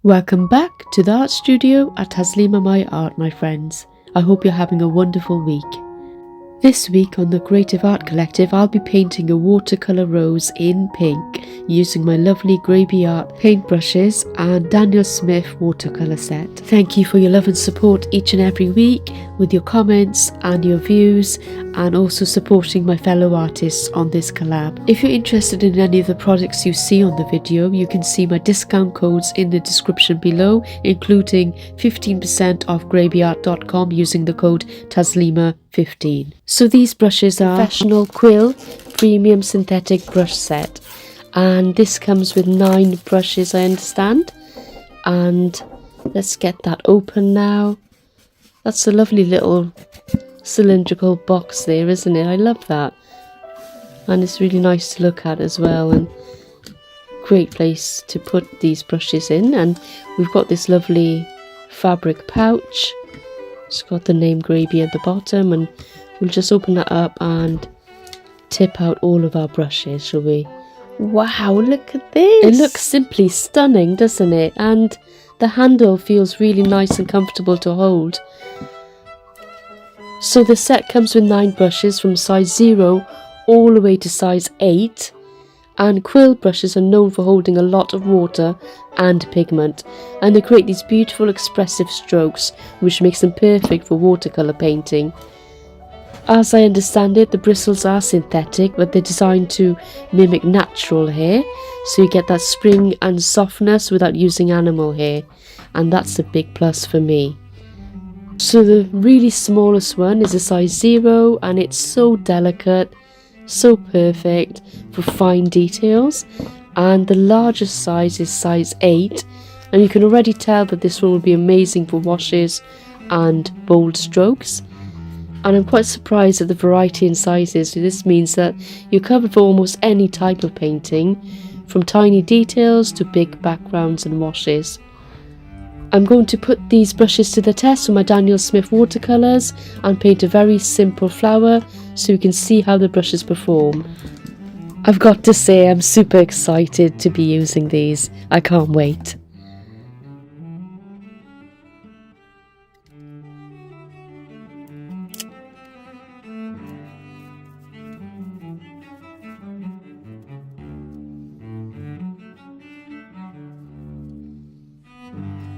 Welcome back to the art studio at Taslima My Art, my friends. I hope you're having a wonderful week. This week on the Creative Art Collective, I'll be painting a watercolour rose in pink using my lovely Grabie-art paintbrushes and Daniel Smith watercolour set. Thank you for your love and support each and every week with your comments and your views, and also supporting my fellow artists on this collab. If you're interested in any of the products you see on the video, you can see my discount codes in the description below, including 15% off Grabie-art.com using the code Taslima15. So these brushes are Professional Quill Premium Synthetic Brush Set, and this comes with 9 brushes, I understand. And let's get that open now. That's a lovely little cylindrical box there, isn't it? I love that, and it's really nice to look at as well, and great place to put these brushes in. And we've got this lovely fabric pouch. It's got the name Grabie at the bottom, and we'll just open that up and tip out all of our brushes, shall we? Wow, look at this! It looks simply stunning, doesn't it? And the handle feels really nice and comfortable to hold. So the set comes with 9 brushes from size 0 all the way to size 8, and quill brushes are known for holding a lot of water and pigment, and they create these beautiful expressive strokes which makes them perfect for watercolour painting. As I understand it, the bristles are synthetic, but they're designed to mimic natural hair, so you get that spring and softness without using animal hair, and that's a big plus for me. So the really smallest one is a size 0, and it's so delicate, so perfect for fine details. And the largest size is size 8, and you can already tell that this one will be amazing for washes and bold strokes. And I'm quite surprised at the variety in sizes. This means that you're covered for almost any type of painting, from tiny details to big backgrounds and washes. I'm going to put these brushes to the test with my Daniel Smith watercolours and paint a very simple flower so you can see how the brushes perform. I've got to say, I'm super excited to be using these. I can't wait.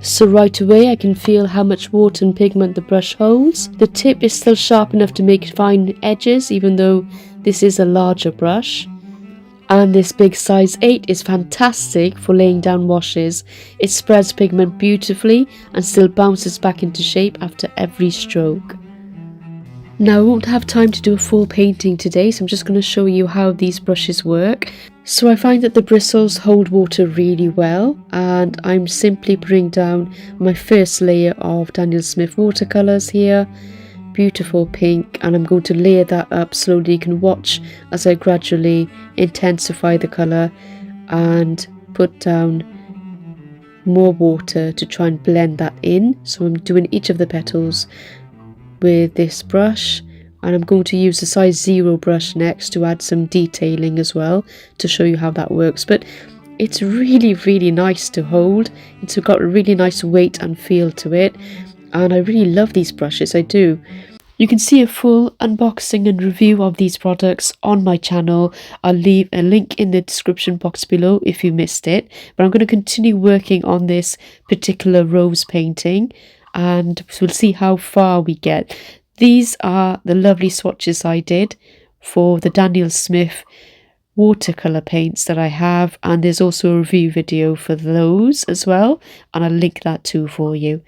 So right away I can feel how much water and pigment the brush holds. The tip is still sharp enough to make fine edges, even though this is a larger brush. And this big size 8 is fantastic for laying down washes. It spreads pigment beautifully and still bounces back into shape after every stroke. Now I won't have time to do a full painting today, so I'm just going to show you how these brushes work. So I find that the bristles hold water really well, and I'm simply putting down my first layer of Daniel Smith watercolours here. Beautiful pink, and I'm going to layer that up slowly. You can watch as I gradually intensify the colour and put down more water to try and blend that in. So I'm doing each of the petals with this brush, and I'm going to use the size 0 brush next to add some detailing as well to show you how that works. But it's really nice to hold. It's got a really nice weight and feel to it, and I really love these brushes, I do. You can see a full unboxing and review of these products on my channel. I'll leave a link in the description box below if you missed it. But I'm going to continue working on this particular rose painting, and we'll see how far we get. These are the lovely swatches I did for the Daniel Smith watercolour paints that I have, and there's also a review video for those as well, and I'll link that too for you.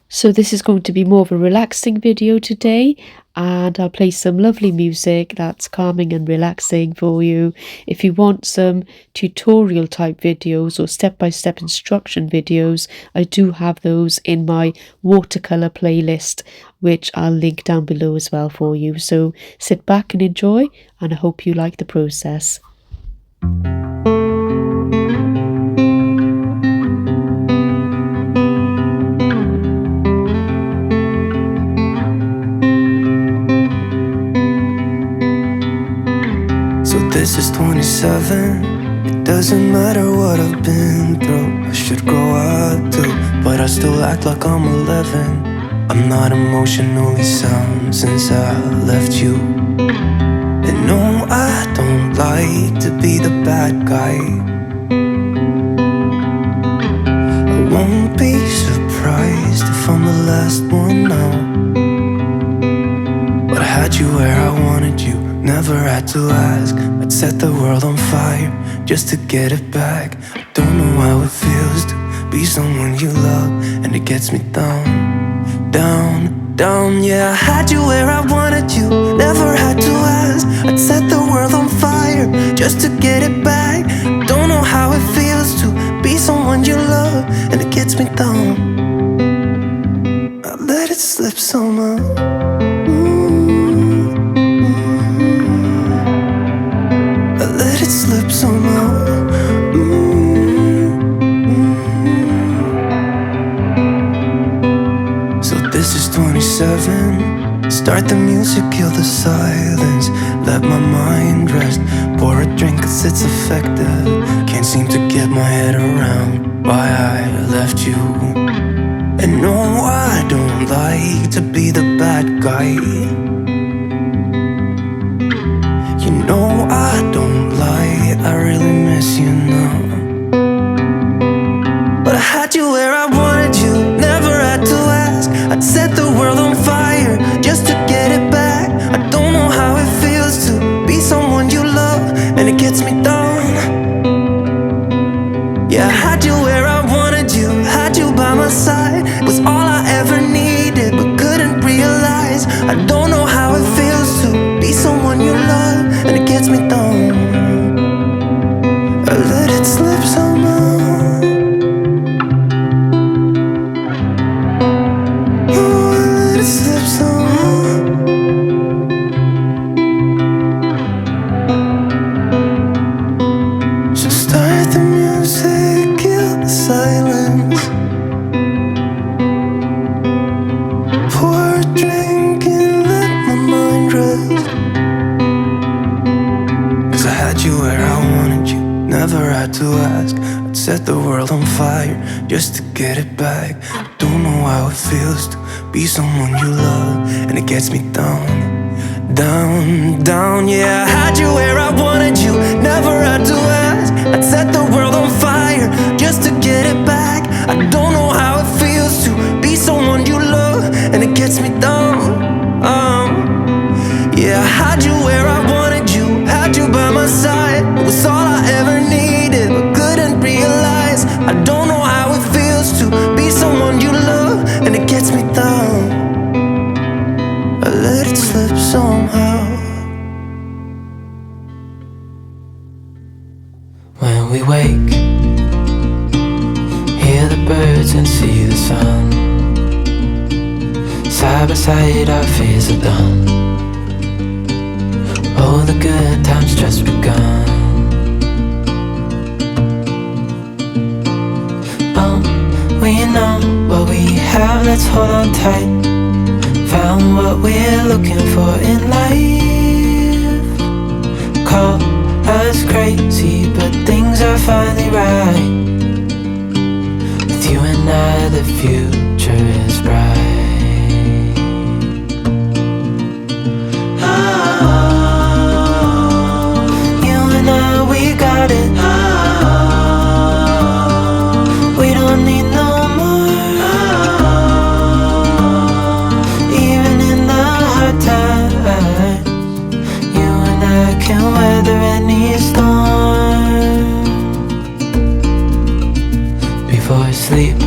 So this is going to be more of a relaxing video today, and I'll play some lovely music that's calming and relaxing for you. If you want some tutorial type videos or step-by-step instruction videos, I do have those in my watercolour playlist, which I'll link down below as well for you. So sit back and enjoy, and I hope you like the process. This is 27. It doesn't matter what I've been through. I should grow up too. I still act like I'm 11. I'm not emotionally sound since I left you. And no, I don't like to be the bad guy. I won't be surprised if I'm the last one now. But I had you where I wanted you, never had to ask. I'd set the world on fire just to get it back. I don't know how it feels to be someone you love, and it gets me down, down, down. Yeah, I had you where I wanted you, never had to ask. I'd set the world on fire just to get it back. I don't know how it feels to be someone you love, and it gets me down. I let it slip somehow. I let it slip somehow. So this is 27. Start the music, kill the silence. Let my mind rest. Pour a drink cause it's effective. Can't seem to get my head around why I left you. And no, I don't like to be the bad guy. You know I don't lie, I really miss you now. But I had you where I wanted you, never had to ask. I'd set the world on fire just to get it back. I don't know how it feels to be someone you love, and it gets me down. Yeah, I had you where I wanted you, had you by my side. It was all I ever needed, but couldn't realize. I don't know how it feels to be someone you love, and it gets me down. I let it slip somehow. Oh, I let it slip somehow. So start the music, kill the silence. Pour a drink and let my mind rest. Cause I had you where I wanted you, never had to ask. I'd set the world on fire just to get it back. I don't know how it feels to be someone you love, and it gets me down, down, down. Yeah, I had you where I wanted you, never had to ask. I'd set the world on fire just to get it back. I don't know how it feels to be someone you love, and it gets me down. Yeah, I had you where I wanted you, had you by my side. It was all I ever needed, but couldn't realize. I don't know how it feels to be someone you love, and it gets me down. I let it slip somehow. When we wake, hear the birds and see the sun. Side by side our fears are done. Oh, the good times just begun. Oh, we know what we have, let's hold on tight. Found what we're looking for in life. Call us crazy, but things are finally right. With you and I, the future is bright. Got it. We don't need no more. Even in the hard times, you and I can weather any storm. Before I sleep,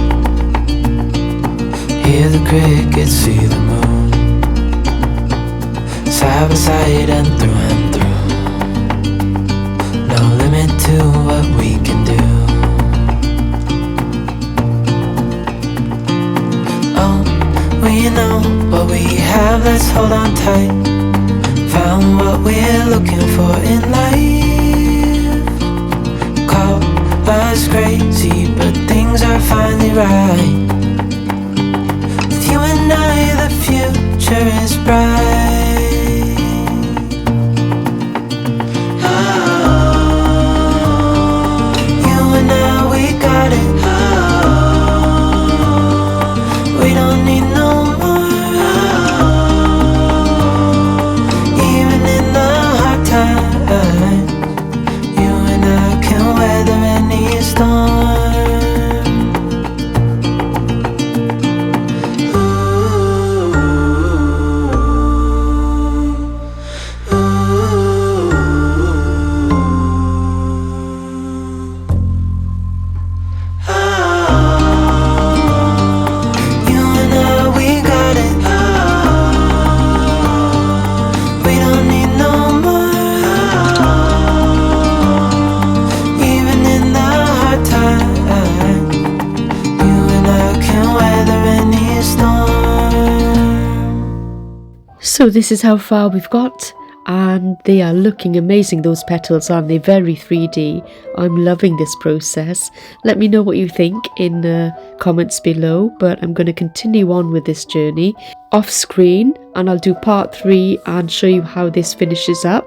hear the crickets, see the moon. Side by side and through and through. No limit to what we can do. Oh, we know what we have, let's hold on tight. Found what we're looking for in life. Call us crazy, but things are finally right. With you and I, the future is bright. Got it. So this is how far we've got, and they are looking amazing, those petals, aren't they? Very 3D. I'm loving this process. Let me know what you think in the comments below, but I'm going to continue on with this journey off screen, and I'll do part 3 and show you how this finishes up.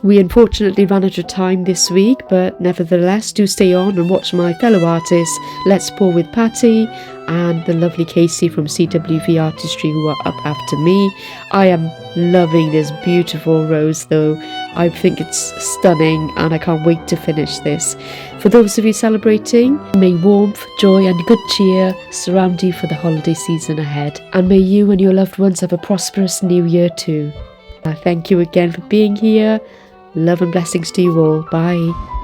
We unfortunately ran out of time this week, but nevertheless do stay on and watch my fellow artists Let's Pour with Patty and the lovely Casey from CWV Artistry, who are up after me. I am loving this beautiful rose though. I think it's stunning and I can't wait to finish this. For those of you celebrating, may warmth, joy and good cheer surround you for the holiday season ahead, and may you and your loved ones have a prosperous new year too. Thank you again for being here. Love and blessings to you all. Bye.